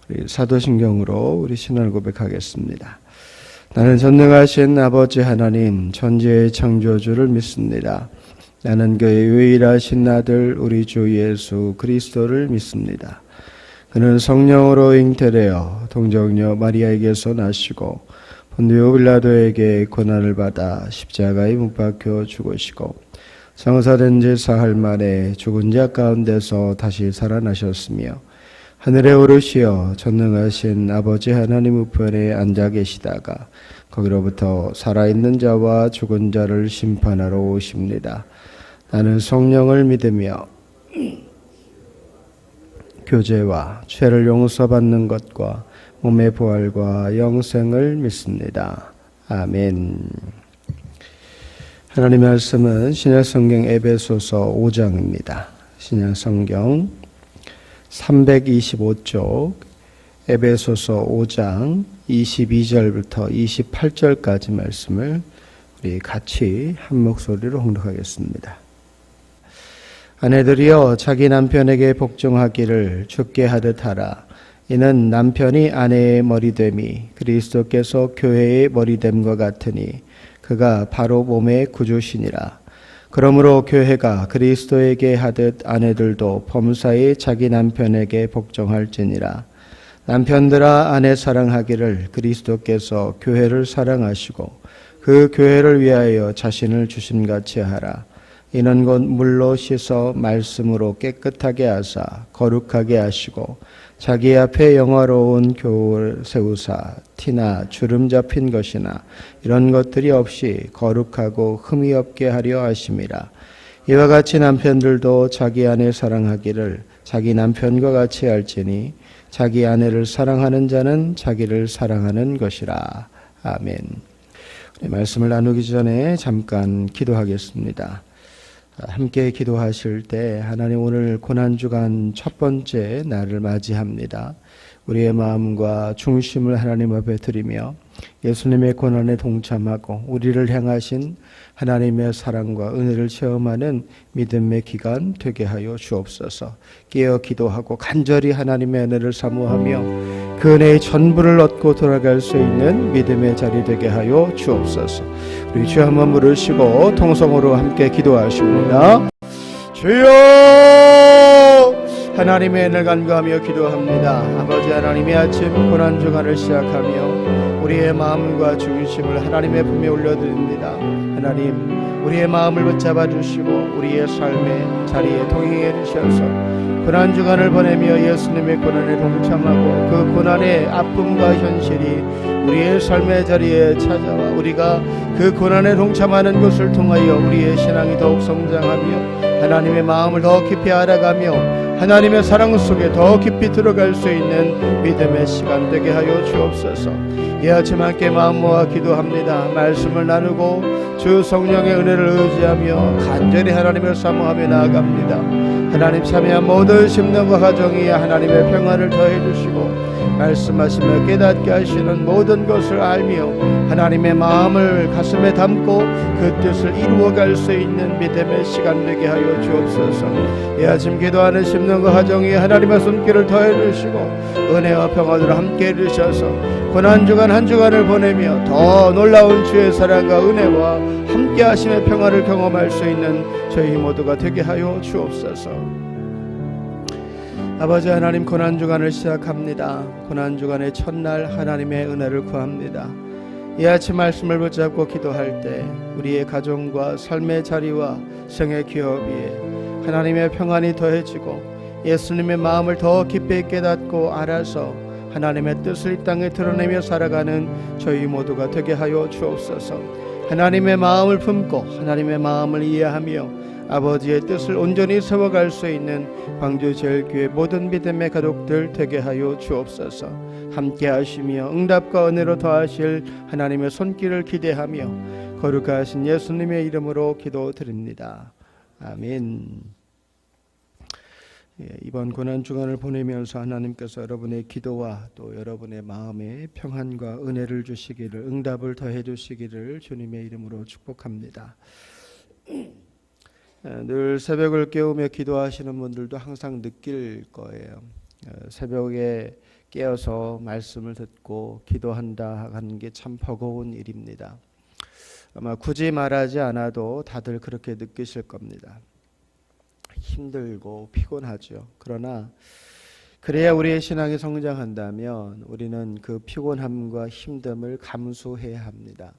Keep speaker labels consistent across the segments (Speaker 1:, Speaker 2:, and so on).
Speaker 1: 우리 사도신경으로 우리 신앙을 고백하겠습니다. 나는 전능하신 아버지 하나님 천지의 창조주를 믿습니다. 나는 그의 유일하신 아들 우리 주 예수 그리스도를 믿습니다. 그는 성령으로 잉태되어 동정녀 마리아에게서 나시고 본디오 빌라도에게 고난을 받아 십자가에 못 박혀 죽으시고 성사된 지 사흘 만에 죽은 자 가운데서 다시 살아나셨으며 하늘에 오르시어 전능하신 아버지 하나님 우편에 앉아 계시다가 거기로부터 살아있는 자와 죽은 자를 심판하러 오십니다. 나는 성령을 믿으며 교제와 죄를 용서받는 것과 몸의 부활과 영생을 믿습니다. 아멘. 하나님의 말씀은 신약성경 에베소서 5장입니다. 신약성경 325쪽 에베소서 5장 22절부터 28절까지 말씀을 우리 같이 한 목소리로 홍독하겠습니다. 아내들이여 자기 남편에게 복종하기를 주께 하듯 하라. 이는 남편이 아내의 머리됨이 그리스도께서 교회의 머리됨과 같으니 그가 바로 몸의 구주시니라. 그러므로 교회가 그리스도에게 하듯 아내들도 범사에 자기 남편에게 복종할지니라. 남편들아 아내 사랑하기를 그리스도께서 교회를 사랑하시고 그 교회를 위하여 자신을 주심같이 하라. 이는 곧 물로 씻어 말씀으로 깨끗하게 하사 거룩하게 하시고 자기 앞에 영화로운 교훈을 세우사 티나 주름 잡힌 것이나 이런 것들이 없이 거룩하고 흠이 없게 하려 하심이라. 이와 같이 남편들도 자기 아내 사랑하기를 자기 남편과 같이 할지니 자기 아내를 사랑하는 자는 자기를 사랑하는 것이라. 아멘. 말씀을 나누기 전에 잠깐 기도하겠습니다. 함께 기도하실 때 하나님 오늘 고난주간 첫 번째 날을 맞이합니다. 우리의 마음과 중심을 하나님 앞에 드리며 예수님의 고난에 동참하고 우리를 향하신 하나님의 사랑과 은혜를 체험하는 믿음의 기간 되게 하여 주옵소서. 깨어 기도하고 간절히 하나님의 은혜를 사모하며 그 은혜의 전부를 얻고 돌아갈 수 있는 믿음의 자리 되게 하여 주옵소서. 우리 주여 한번 부르시고 통성으로 함께 기도하십니다. 주여! 하나님의 은혜를 간구하며 기도합니다. 아버지 하나님의 아침 고난주간을 시작하며 우리의 마음과 중심을 하나님의 품에 올려드립니다. 하나님, 우리의 마음을 붙잡아 주시고 우리의 삶의 자리에 동행해 주셔서 고난주간을 보내며 예수님의 고난에 동참하고 그 고난의 아픔과 현실이 우리의 삶의 자리에 찾아와 우리가 그 고난에 동참하는 것을 통하여 우리의 신앙이 더욱 성장하며 하나님의 마음을 더 깊이 알아가며 하나님의 사랑 속에 더 깊이 들어갈 수 있는 믿음의 시간 되게 하여 주옵소서. 이 아침 함께 마음 모아 기도합니다. 말씀을 나누고 주 성령의 은혜를 의지하며 간절히 하나님을 사모하며 나아갑니다. 하나님 참여한 모든 심령과 가정이 하나님의 평안을 더해 주시고 말씀하시며 깨닫게 하시는 모든 것을 알며 하나님의 마음을 가슴에 담고 그 뜻을 이루어갈 수 있는 믿음의 시간 되게 하여 주옵소서. 이 아침 기도하는 심령과 가정이 하나님의 손길을 더해 주시고 은혜와 평안으로 함께 해주셔서 고난주간 한 주간을 보내며 더 놀라운 주의 사랑과 은혜와 함께 하심의 평안을 경험할 수 있는 저희 모두가 되게 하여 주옵소서. 아버지 하나님, 고난주간을 시작합니다. 고난주간의 첫날 하나님의 은혜를 구합니다. 이 아침 말씀을 붙잡고 기도할 때 우리의 가정과 삶의 자리와 생의 기업에 하나님의 평안이 더해지고 예수님의 마음을 더 깊이 깨닫고 알아서 하나님의 뜻을 이 땅에 드러내며 살아가는 저희 모두가 되게 하여 주옵소서. 하나님의 마음을 품고 하나님의 마음을 이해하며 아버지의 뜻을 온전히 세워갈 수 있는 광주제일교회 모든 믿음의 가족들 되게 하여 주옵소서. 함께 하시며 응답과 은혜로 더하실 하나님의 손길을 기대하며 거룩하신 예수님의 이름으로 기도드립니다. 아멘. 이번 고난주간을 보내면서 하나님께서 여러분의 기도와 또 여러분의 마음에 평안과 은혜를 주시기를, 응답을 더해 주시기를 주님의 이름으로 축복합니다. 늘 새벽을 깨우며 기도하시는 분들도 항상 느낄 거예요. 새벽에 깨어서 말씀을 듣고 기도한다 하는 게 참 버거운 일입니다. 아마 굳이 말하지 않아도 다들 그렇게 느끼실 겁니다. 힘들고 피곤하죠. 그러나 그래야 우리의 신앙이 성장한다면 우리는 그 피곤함과 힘듦을 감수해야 합니다.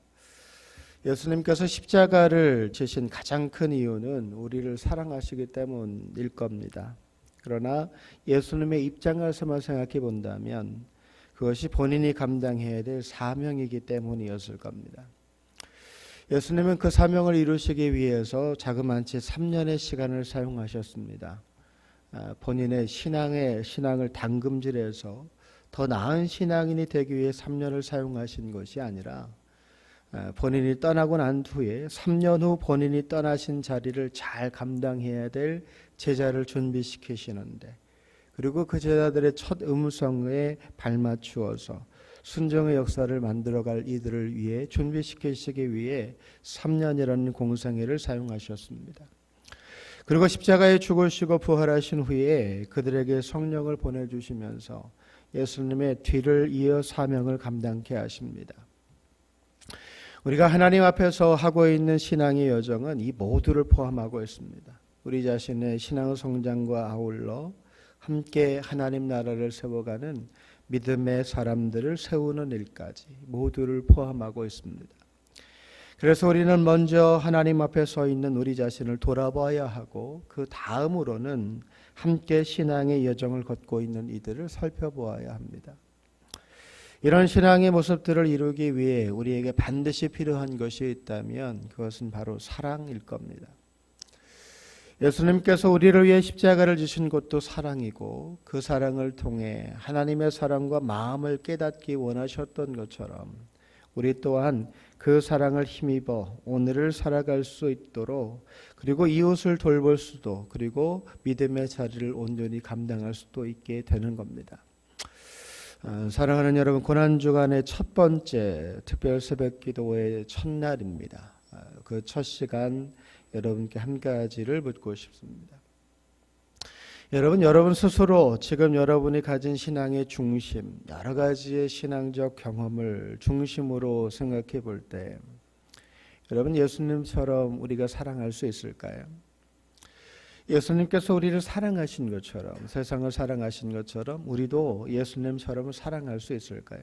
Speaker 1: 예수님께서 십자가를 지신 가장 큰 이유는 우리를 사랑하시기 때문일 겁니다. 그러나 예수님의 입장에서만 생각해 본다면 그것이 본인이 감당해야 될 사명이기 때문이었을 겁니다. 예수님은 그 사명을 이루시기 위해서 자그마치 3년의 시간을 사용하셨습니다. 본인의 신앙을 담금질해서 더 나은 신앙인이 되기 위해 3년을 사용하신 것이 아니라 본인이 떠나고 난 후에 3년 후 본인이 떠나신 자리를 잘 감당해야 될 제자를 준비시키시는데, 그리고 그 제자들의 첫 음성에 발맞추어서 순종의 역사를 만들어갈 이들을 위해 준비시키시기 위해 3년이라는 공생애를 사용하셨습니다. 그리고 십자가에 죽으시고 부활하신 후에 그들에게 성령을 보내주시면서 예수님의 뒤를 이어 사명을 감당케 하십니다. 우리가 하나님 앞에서 하고 있는 신앙의 여정은 이 모두를 포함하고 있습니다. 우리 자신의 신앙 성장과 아울러 함께 하나님 나라를 세워가는 믿음의 사람들을 세우는 일까지 모두를 포함하고 있습니다. 그래서 우리는 먼저 하나님 앞에 서 있는 우리 자신을 돌아봐야 하고, 그 다음으로는 함께 신앙의 여정을 걷고 있는 이들을 살펴보아야 합니다. 이런 신앙의 모습들을 이루기 위해 우리에게 반드시 필요한 것이 있다면 그것은 바로 사랑일 겁니다. 예수님께서 우리를 위해 십자가를 지신 것도 사랑이고, 그 사랑을 통해 하나님의 사랑과 마음을 깨닫기 원하셨던 것처럼 우리 또한 그 사랑을 힘입어 오늘을 살아갈 수 있도록, 그리고 이웃을 돌볼 수도, 그리고 믿음의 자리를 온전히 감당할 수도 있게 되는 겁니다. 사랑하는 여러분, 고난주간의 첫 번째 특별 새벽기도의 첫날입니다. 그 첫 시간 여러분께 한 가지를 묻고 싶습니다. 여러분 스스로 지금 여러분이 가진 신앙의 중심, 여러 가지의 신앙적 경험을 중심으로 생각해 볼 때 여러분, 예수님처럼 우리가 사랑할 수 있을까요? 예수님께서 우리를 사랑하신 것처럼, 세상을 사랑하신 것처럼 우리도 예수님처럼 사랑할 수 있을까요?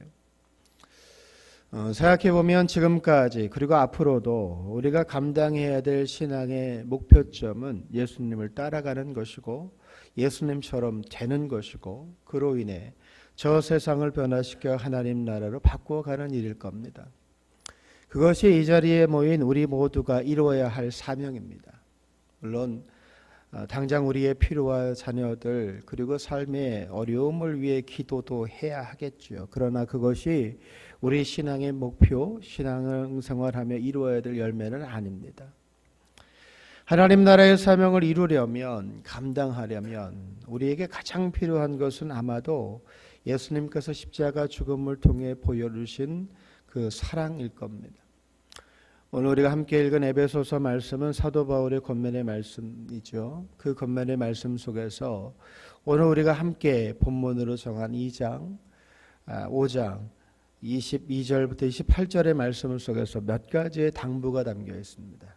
Speaker 1: 생각해보면 지금까지 그리고 앞으로도 우리가 감당해야 될 신앙의 목표점은 예수님을 따라가는 것이고 예수님처럼 되는 것이고, 그로 인해 저 세상을 변화시켜 하나님 나라로 바꾸어가는 일일 겁니다. 그것이 이 자리에 모인 우리 모두가 이루어야 할 사명입니다. 물론 당장 우리의 필요와 자녀들 그리고 삶의 어려움을 위해 기도도 해야 하겠죠. 그러나 그것이 우리 신앙의 목표, 신앙생활하며 이루어야 될 열매는 아닙니다. 하나님 나라의 사명을 이루려면, 감당하려면 우리에게 가장 필요한 것은 아마도 예수님께서 십자가 죽음을 통해 보여주신 그 사랑일 겁니다. 오늘 우리가 함께 읽은 에베소서 말씀은 사도 바울의 권면의 말씀이죠. 그 권면의 말씀 속에서 오늘 우리가 함께 본문으로 정한 5장 22절부터 28절의 말씀 속에서 몇 가지의 당부가 담겨 있습니다.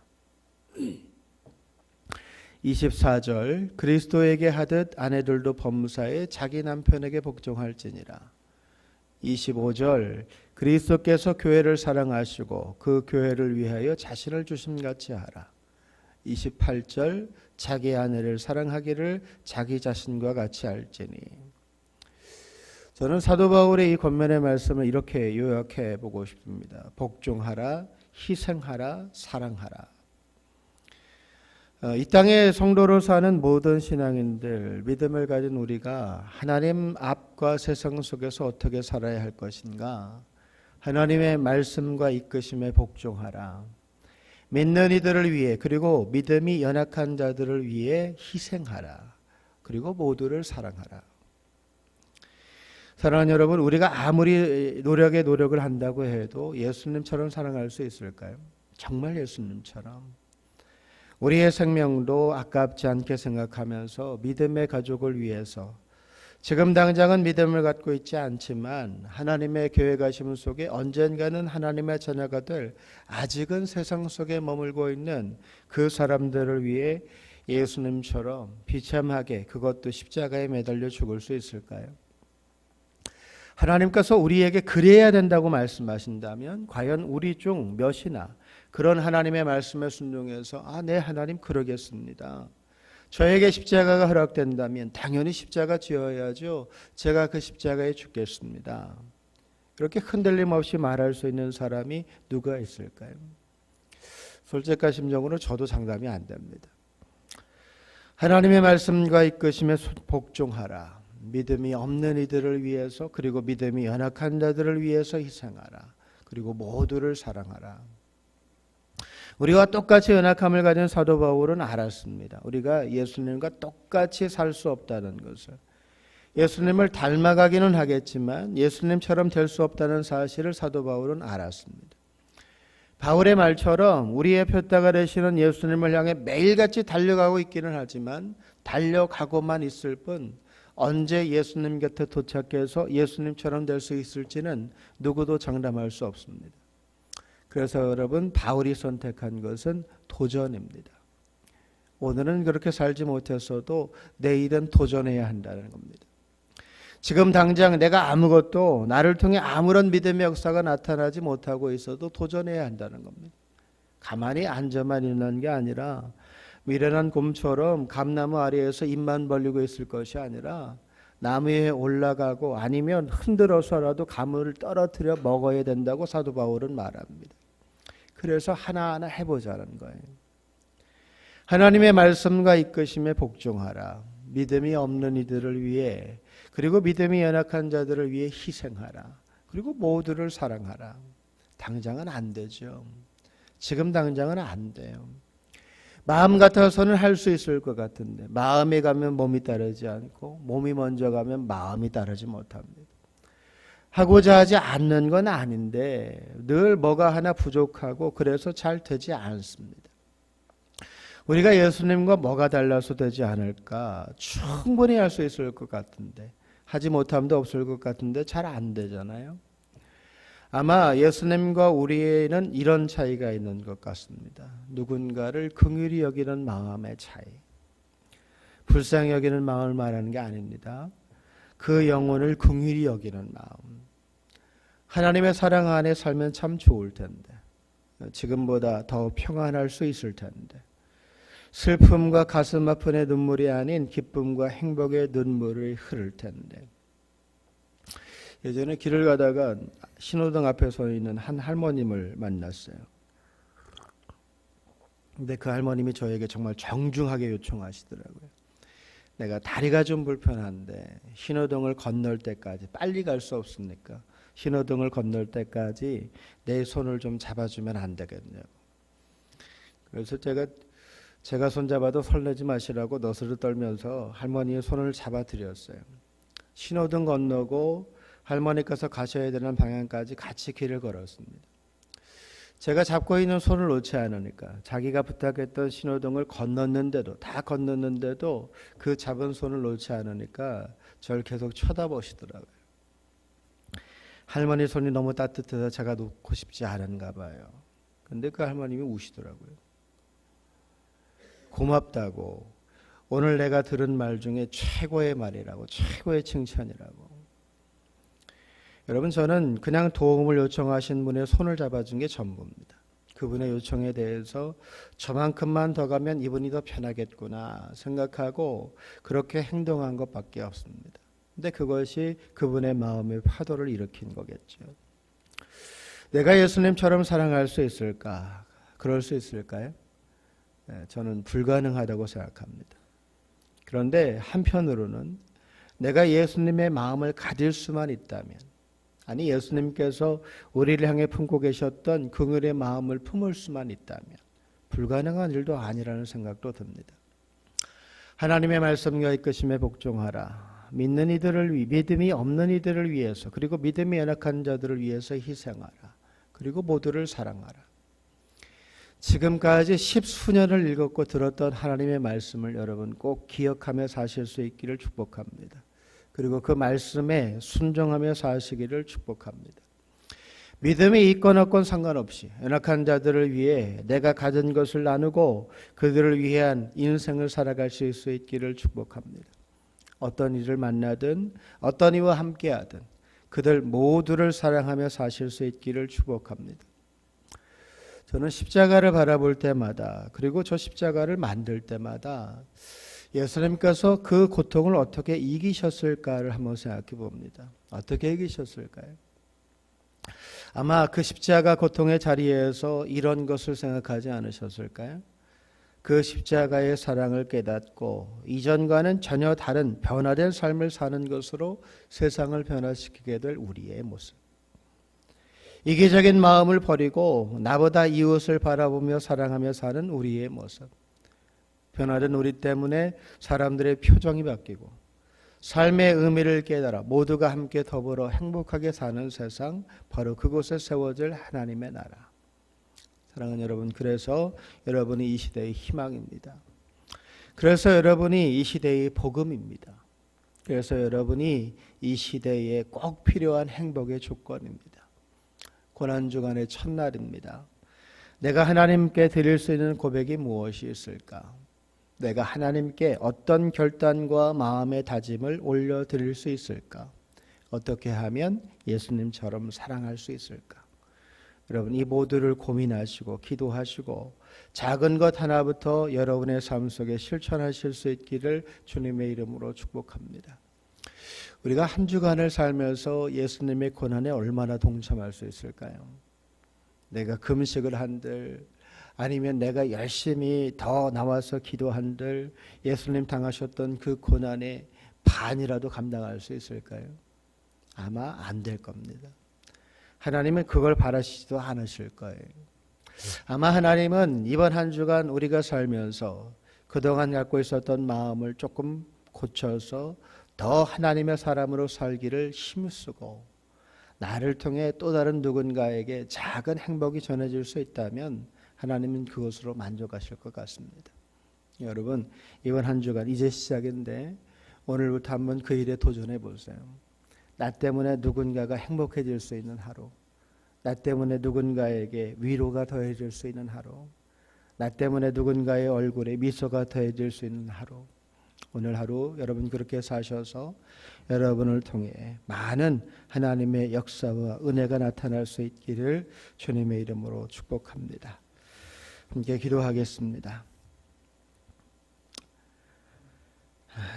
Speaker 1: 24절, 그리스도에게 하듯 아내들도 범사에 자기 남편에게 복종할지니라. 25절, 그리스도께서 교회를 사랑하시고 그 교회를 위하여 자신을 주심같이 하라. 28절, 자기 아내를 사랑하기를 자기 자신과 같이 할지니. 저는 사도 바울의 이 권면의 말씀을 이렇게 요약해 보고 싶습니다. 복종하라, 희생하라, 사랑하라. 이 땅의 성도로 사는 모든 신앙인들, 믿음을 가진 우리가 하나님 앞과 세상 속에서 어떻게 살아야 할 것인가? 하나님의 말씀과 이끄심에 복종하라. 믿는 이들을 위해, 그리고 믿음이 연약한 자들을 위해 희생하라. 그리고 모두를 사랑하라. 사랑하는 여러분, 우리가 아무리 노력을 한다고 해도 예수님처럼 사랑할 수 있을까요? 정말 예수님처럼 우리의 생명도 아깝지 않게 생각하면서 믿음의 가족을 위해서 지금 당장은 믿음을 갖고 있지 않지만 하나님의 계획 가심 속에 언젠가는 하나님의 자녀가 될 아직은 세상 속에 머물고 있는 그 사람들을 위해 예수님처럼 비참하게 그것도 십자가에 매달려 죽을 수 있을까요? 하나님께서 우리에게 그래야 된다고 말씀하신다면 과연 우리 중 몇이나 그런 하나님의 말씀에 순종해서 네 하나님 그러겠습니다. 저에게 십자가가 허락된다면 당연히 십자가 지어야죠. 제가 그 십자가에 죽겠습니다. 그렇게 흔들림 없이 말할 수 있는 사람이 누가 있을까요? 솔직한 심정으로 저도 장담이 안 됩니다. 하나님의 말씀과 이끄심에 복종하라. 믿음이 없는 이들을 위해서 그리고 믿음이 연약한 자들을 위해서 희생하라. 그리고 모두를 사랑하라. 우리와 똑같이 연약함을 가진 사도 바울은 알았습니다. 우리가 예수님과 똑같이 살 수 없다는 것을. 예수님을 닮아가기는 하겠지만 예수님처럼 될 수 없다는 사실을 사도 바울은 알았습니다. 바울의 말처럼 우리의 표다가 되시는 예수님을 향해 매일같이 달려가고 있기는 하지만 달려가고만 있을 뿐 언제 예수님 곁에 도착해서 예수님처럼 될 수 있을지는 누구도 장담할 수 없습니다. 그래서 여러분 바울이 선택한 것은 도전입니다. 오늘은 그렇게 살지 못했어도 내일은 도전해야 한다는 겁니다. 지금 당장 내가 아무것도 나를 통해 아무런 믿음의 역사가 나타나지 못하고 있어도 도전해야 한다는 겁니다. 가만히 앉아만 있는 게 아니라 미련한 곰처럼 감나무 아래에서 입만 벌리고 있을 것이 아니라 나무 위에 올라가고 아니면 흔들어서라도 가물을 떨어뜨려 먹어야 된다고 사도 바울은 말합니다. 그래서 하나하나 해보자는 거예요. 하나님의 말씀과 이끄심에 복종하라. 믿음이 없는 이들을 위해 그리고 믿음이 연약한 자들을 위해 희생하라. 그리고 모두를 사랑하라. 당장은 안 되죠. 지금 당장은 안 돼요. 마음 같아서는 할 수 있을 것 같은데 마음에 가면 몸이 따르지 않고 몸이 먼저 가면 마음이 따르지 못합니다. 하고자 하지 않는 건 아닌데 늘 뭐가 하나 부족하고 그래서 잘 되지 않습니다. 우리가 예수님과 뭐가 달라서 되지 않을까? 충분히 할 수 있을 것 같은데 하지 못함도 없을 것 같은데 잘 안 되잖아요. 아마 예수님과 우리에는 이런 차이가 있는 것 같습니다. 누군가를 긍휼히 여기는 마음의 차이. 불쌍히 여기는 마음을 말하는 게 아닙니다. 그 영혼을 긍휼히 여기는 마음. 하나님의 사랑 안에 살면 참 좋을 텐데 지금보다 더 평안할 수 있을 텐데 슬픔과 가슴 아픔의 눈물이 아닌 기쁨과 행복의 눈물이 흐를 텐데 예전에 길을 가다가 신호등 앞에 서 있는 한 할머님을 만났어요. 근데 그 할머님이 저에게 정말 정중하게 요청하시더라고요. 내가 다리가 좀 불편한데 신호등을 건널 때까지 빨리 갈 수 없습니까? 신호등을 건널 때까지 내 손을 좀 잡아주면 안 되겠냐고. 그래서 제가 손잡아도 설레지 마시라고 너스를 떨면서 할머니의 손을 잡아드렸어요. 신호등 건너고 할머니께서 가셔야 되는 방향까지 같이 길을 걸었습니다. 제가 잡고 있는 손을 놓지 않으니까 자기가 부탁했던 신호등을 다 건넜는데도 그 잡은 손을 놓지 않으니까 저를 계속 쳐다보시더라고요. 할머니 손이 너무 따뜻해서 제가 놓고 싶지 않은가 봐요. 근데 그 할머님이 우시더라고요. 고맙다고 오늘 내가 들은 말 중에 최고의 말이라고 최고의 칭찬이라고. 여러분 저는 그냥 도움을 요청하신 분의 손을 잡아준 게 전부입니다. 그분의 요청에 대해서 저만큼만 더 가면 이분이 더 편하겠구나 생각하고 그렇게 행동한 것밖에 없습니다. 근데 그것이 그분의 마음의 파도를 일으킨 거겠죠. 내가 예수님처럼 사랑할 수 있을까? 그럴 수 있을까요? 저는 불가능하다고 생각합니다. 그런데 한편으로는 내가 예수님의 마음을 가질 수만 있다면 아니 예수님께서 우리를 향해 품고 계셨던 긍휼의 마음을 품을 수만 있다면 불가능한 일도 아니라는 생각도 듭니다. 하나님의 말씀과 이끄심에 복종하라. 믿음이 없는 이들을 위해서 그리고 믿음이 연약한 자들을 위해서 희생하라. 그리고 모두를 사랑하라. 지금까지 10수년을 읽었고 들었던 하나님의 말씀을 여러분 꼭 기억하며 사실 수 있기를 축복합니다. 그리고 그 말씀에 순종하며 사시기를 축복합니다. 믿음이 있건 없건 상관없이 연약한 자들을 위해 내가 가진 것을 나누고 그들을 위한 인생을 살아가실 수 있기를 축복합니다. 어떤 이를 만나든 어떤 이와 함께하든 그들 모두를 사랑하며 사실 수 있기를 축복합니다. 저는 십자가를 바라볼 때마다 그리고 저 십자가를 만들 때마다 예수님께서 그 고통을 어떻게 이기셨을까를 한번 생각해 봅니다. 어떻게 이기셨을까요? 아마 그 십자가 고통의 자리에서 이런 것을 생각하지 않으셨을까요? 그 십자가의 사랑을 깨닫고 이전과는 전혀 다른 변화된 삶을 사는 것으로 세상을 변화시키게 될 우리의 모습. 이기적인 마음을 버리고 나보다 이웃을 바라보며 사랑하며 사는 우리의 모습. 변화된 우리 때문에 사람들의 표정이 바뀌고 삶의 의미를 깨달아 모두가 함께 더불어 행복하게 사는 세상, 바로 그곳에 세워질 하나님의 나라. 사랑하는 여러분, 그래서 여러분이 이 시대의 희망입니다. 그래서 여러분이 이 시대의 복음입니다. 그래서 여러분이 이 시대에 꼭 필요한 행복의 조건입니다. 고난주간의 첫날입니다. 내가 하나님께 드릴 수 있는 고백이 무엇이 있을까? 내가 하나님께 어떤 결단과 마음의 다짐을 올려드릴 수 있을까? 어떻게 하면 예수님처럼 사랑할 수 있을까? 여러분, 이 모두를 고민하시고 기도하시고 작은 것 하나부터 여러분의 삶 속에 실천하실 수 있기를 주님의 이름으로 축복합니다. 우리가 한 주간을 살면서 예수님의 고난에 얼마나 동참할 수 있을까요? 내가 금식을 한들 아니면 내가 열심히 더 나와서 기도한들 예수님 당하셨던 그 고난의 반이라도 감당할 수 있을까요? 아마 안 될 겁니다. 하나님은 그걸 바라시지도 않으실 거예요. 아마 하나님은 이번 한 주간 우리가 살면서 그동안 갖고 있었던 마음을 조금 고쳐서 더 하나님의 사람으로 살기를 힘쓰고 나를 통해 또 다른 누군가에게 작은 행복이 전해질 수 있다면 하나님은 그것으로 만족하실 것 같습니다. 여러분, 이번 한 주간 이제 시작인데 오늘부터 한번 그 일에 도전해 보세요. 나 때문에 누군가가 행복해질 수 있는 하루, 나 때문에 누군가에게 위로가 더해질 수 있는 하루, 나 때문에 누군가의 얼굴에 미소가 더해질 수 있는 하루. 오늘 하루 여러분 그렇게 사셔서 여러분을 통해 많은 하나님의 역사와 은혜가 나타날 수 있기를 주님의 이름으로 축복합니다. 함께 기도하겠습니다.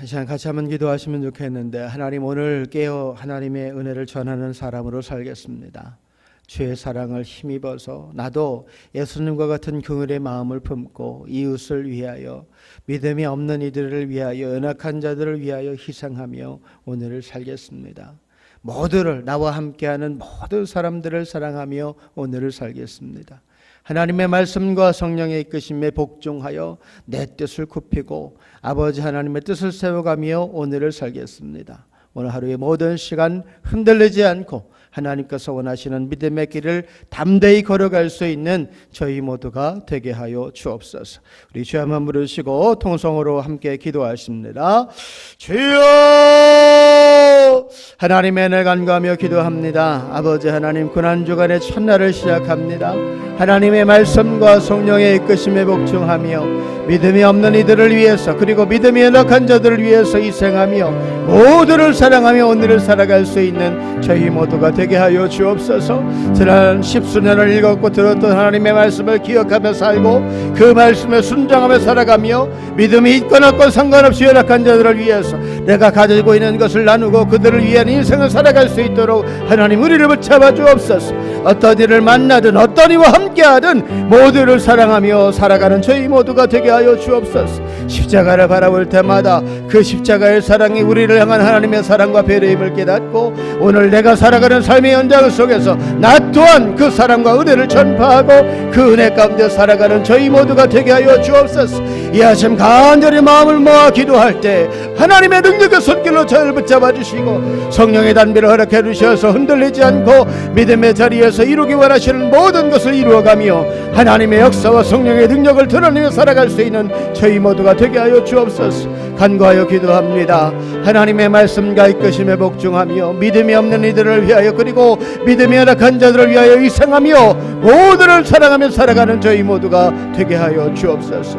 Speaker 1: 이 시간 같이 한번 기도하시면 좋겠는데, 하나님, 오늘 깨어 하나님의 은혜를 전하는 사람으로 살겠습니다. 주의 사랑을 힘입어서 나도 예수님과 같은 긍휼의 마음을 품고 이웃을 위하여, 믿음이 없는 이들을 위하여, 연약한 자들을 위하여 희생하며 오늘을 살겠습니다. 모두를, 나와 함께하는 모든 사람들을 사랑하며 오늘을 살겠습니다. 하나님의 말씀과 성령의 이끄심에 복종하여 내 뜻을 굽히고 아버지 하나님의 뜻을 세워가며 오늘을 살겠습니다. 오늘 하루의 모든 시간 흔들리지 않고 하나님께서 원하시는 믿음의 길을 담대히 걸어갈 수 있는 저희 모두가 되게 하여 주옵소서. 우리 주여 한번 부르시고 통성으로 함께 기도하십니다. 주여, 하나님의 은혜를 간구하며 기도합니다. 아버지 하나님, 고난주간의 첫날을 시작합니다. 하나님의 말씀과 성령의 이끄심에 복종하며 믿음이 없는 이들을 위해서, 그리고 믿음이 연약한 자들을 위해서 희생하며 모두를 사랑하며 오늘을 살아갈 수 있는 저희 모두가 되게 하여 주옵소서. 지난 10수년을 읽었고 들었던 하나님의 말씀을 기억하며 살고 그 말씀에 순종하며 살아가며 믿음이 있건 없건 상관없이 연약한 자들을 위해서 내가 가지고 있는 것을 나누고 그들을 위한 인생을 살아갈 수 있도록 하나님 우리를 붙잡아 주옵소서. 어떤 일을 만나든 어떤 이와 함께하든 모두를 사랑하며 살아가는 저희 모두가 되게 하여 주옵소서. 십자가를 바라볼 때마다 그 십자가의 사랑이 우리를 향한 하나님의 사랑과 배려임을 깨닫고 오늘 내가 살아가는 삶의 현장 속에서 나 또한 그 사랑과 은혜를 전파하고 그 은혜 가운데 살아가는 저희 모두가 되게 하여 주옵소서. 이 아침 간절히 마음을 모아 기도할 때 하나님의 능력의 손길로 저를 붙잡아 주시고 성령의 단비를 허락해 주셔서 흔들리지 않고 믿음의 자리에서 이루기 원하시는 모든 것을 이루어가며 하나님의 역사와 성령의 능력을 드러내며 살아갈 수 있는 저희 모두가 되게 되게 하여 주옵소서. 간구하여 기도합니다. 하나님의 말씀과 이끄심에 복종하며 믿음이 없는 이들을 위하여 그리고 믿음이 연약한 자들을 위하여 희생하며 모두를 사랑하며 살아가는 저희 모두가 되게 하여 주옵소서.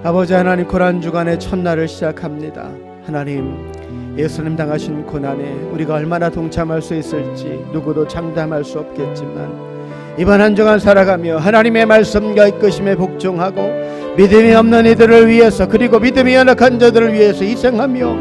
Speaker 1: 아버지 하나님, 고난주간의 첫날을 시작합니다. 하나님, 예수님 당하신 고난에 우리가 얼마나 동참할 수 있을지 누구도 장담할 수 없겠지만 이번 한 주간 살아가며 하나님의 말씀과 이끄심에 복종하고 믿음이 없는 이들을 위해서 그리고 믿음이 연약한 자들을 위해서 희생하며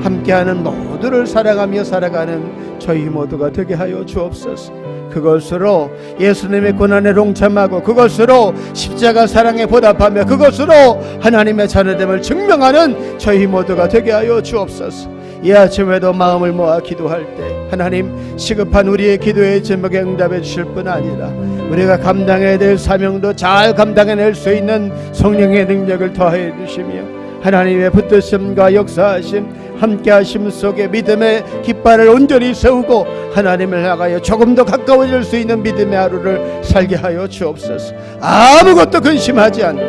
Speaker 1: 함께하는 모두를 사랑하며 살아가는 저희 모두가 되게 하여 주옵소서. 그것으로 예수님의 고난에 동참하고 그것으로 십자가 사랑에 보답하며 그것으로 하나님의 자녀됨을 증명하는 저희 모두가 되게 하여 주옵소서. 이 아침에도 마음을 모아 기도할 때 하나님, 시급한 우리의 기도의 제목에 응답해 주실 뿐 아니라 우리가 감당해야 될 사명도 잘 감당해낼 수 있는 성령의 능력을 더해 주시며 하나님의 붙드심과 역사하심 함께하심 속에 믿음의 깃발을 온전히 세우고 하나님을 향하여 조금 더 가까워질 수 있는 믿음의 하루를 살게 하여 주옵소서. 아무것도 근심하지 않고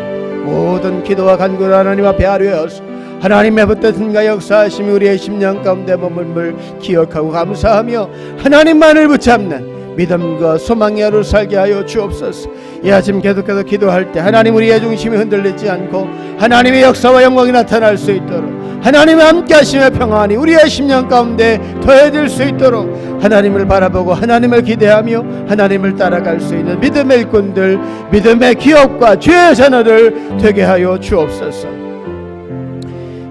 Speaker 1: 모든 기도와 간구를 하나님 앞에 아뢰어서 하나님의 붙드심과 역사하심이 우리의 심령 가운데 머물물 기억하고 감사하며 하나님만을 붙잡는 믿음과 소망의 하루 살게 하여 주옵소서. 이 아침 계속해서 기도할 때 하나님, 우리의 중심이 흔들리지 않고 하나님의 역사와 영광이 나타날 수 있도록 하나님의 함께 하심의 평안이 우리의 심령 가운데 더해질 수 있도록 하나님을 바라보고 하나님을 기대하며 하나님을 따라갈 수 있는 믿음의 일꾼들, 믿음의 기업과 주의 자녀들 되게 하여 주옵소서.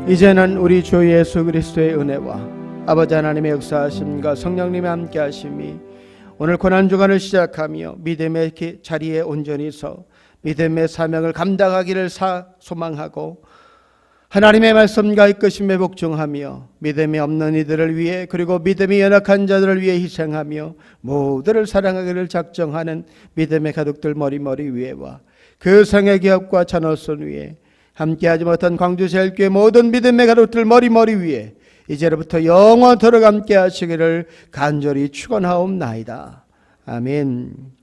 Speaker 1: 이제는 우리 주 예수 그리스도의 은혜와 아버지 하나님의 역사하심과 성령님의 함께 하심이 오늘 고난주간을 시작하며 믿음의 자리에 온전히 서 믿음의 사명을 감당하기를 소망하고 하나님의 말씀과 이끄심에 복종하며 믿음이 없는 이들을 위해 그리고 믿음이 연약한 자들을 위해 희생하며 모두를 사랑하기를 작정하는 믿음의 가족들 머리머리 위에와 그 성의 기업과 자녀손 위에 함께하지 못한 광주제일교회 모든 믿음의 가족들 머리머리 위에 이제로부터 영원토록 함께 하시기를 간절히 축원하옵나이다. 아멘.